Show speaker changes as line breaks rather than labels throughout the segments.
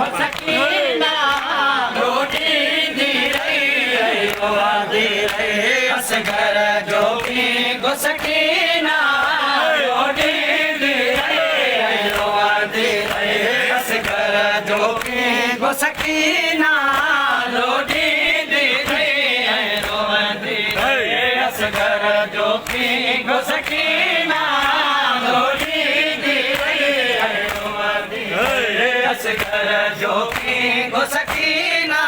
सकीना रोटी दी असगर जो की गो सकीना रोटी दी असगर जो की गो सकीना रोटी दी असगर जो की गो सकीना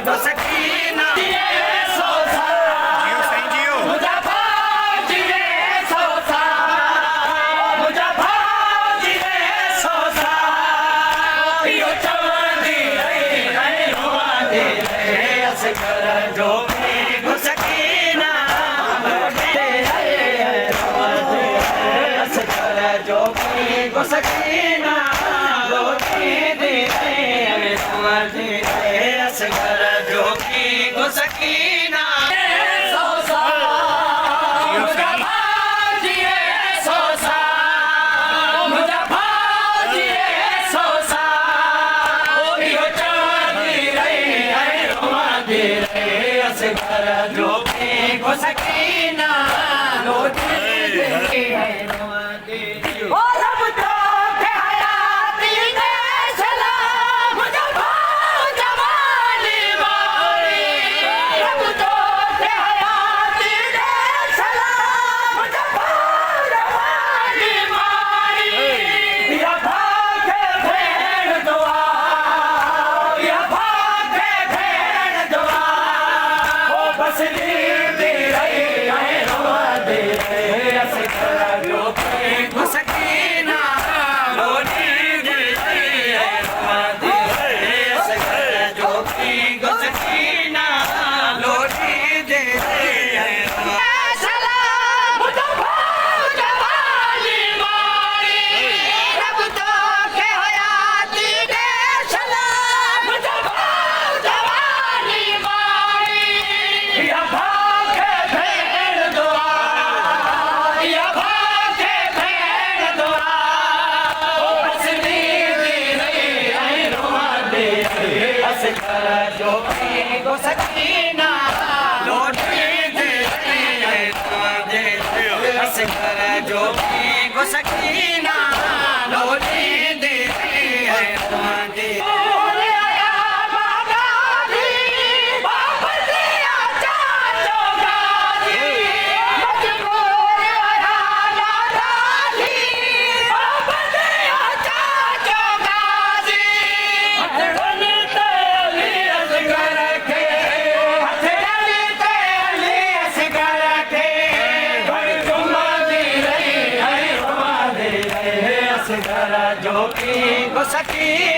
जो सकीना जो सकीना रोटी दे असगर जो की गो सकीना जो गो सकीना रोटी दे ओ रब तो के हयाती दे सलाम जवानी मारी रब तो के हयाती दे सलाम जवानी मारी या भागे भेड़ दुआ या भागे भेड़ दुआ बस दे रही है रोवा दे असगर जो गो सकीना रोटी दे रोवा दे असगर जो गो सकीना रोटी दे सलाम जवानी मारी रब तो के हयाती दे सलाम जवानी मारी या भागे भेड़ दुआ या भागे भेड़ दुआ बस दे रही है रोवा दे असगर जो गो सकीना रोटी दे असगर जो गो सकीना रोटी दे जो गो सकीना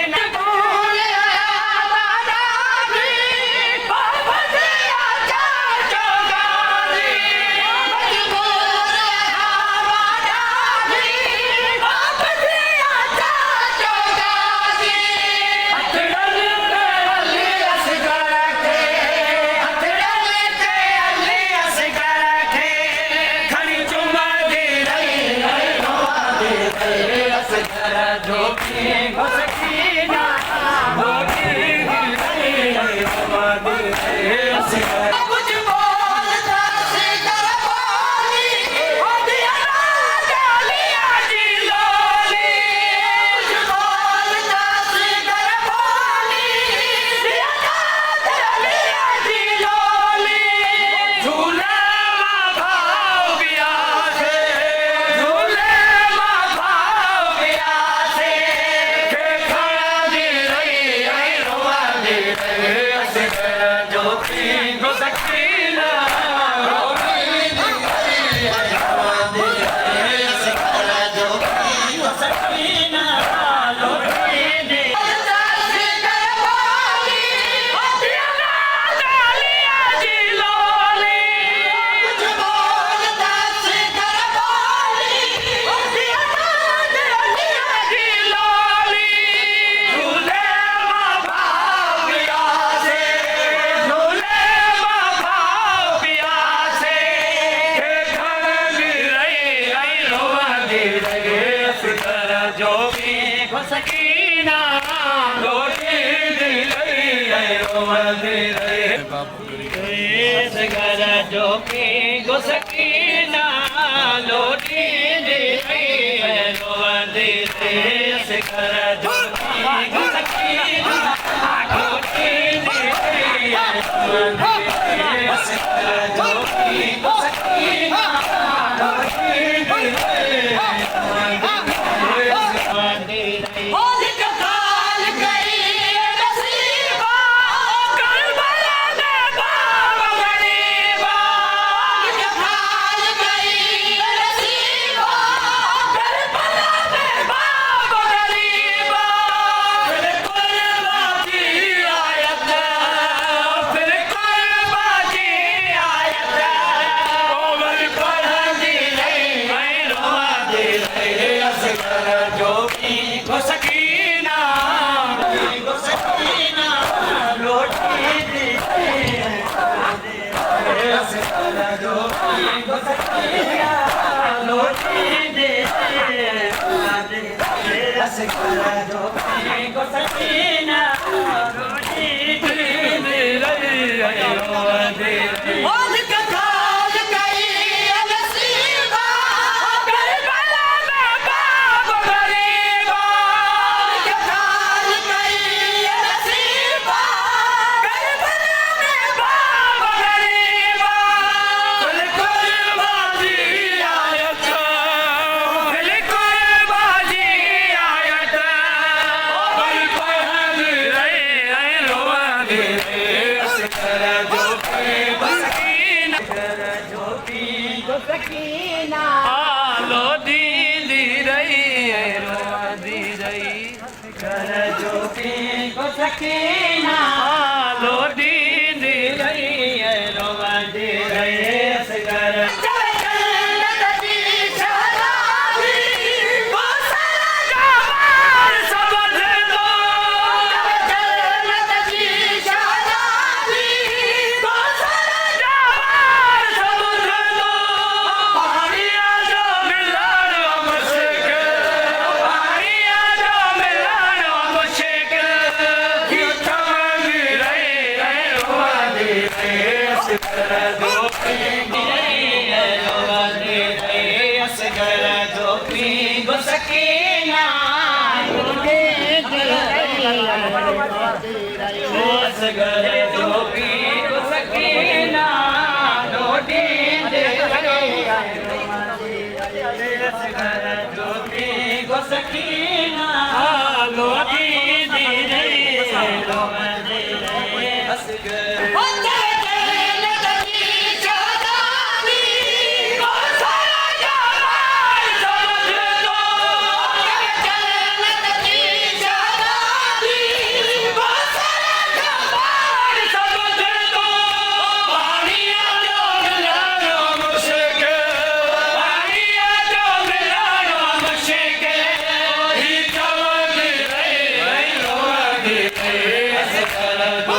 जो गो सकीना रोटी कुछ बोलता सिकर बोली हो दिया डालिया जी लोली कुछ बोलता सिकर बोली दिया डालिया जी लोली झूले माँ भाव गया से झूले माँ भाव गया से के खड़ा दे रही है रोवा दे असगर जो गो सकीना रोटी दे असगर जो गो सकीना रोटी दे सिकर बोली हो दिया डालिया जी लोली कुछ बोलता सिकर बोली हो दिया डालिया जी लोली जो भी घुसकीना लोटी दिलई रोवंदी रहे घर जो भी घुसकीना लोटी दिलई रोवंदी रहे घर जो भी घुसकीना लोटी दिलई रोवंदी रहे जो भी घुसकीना
Asgara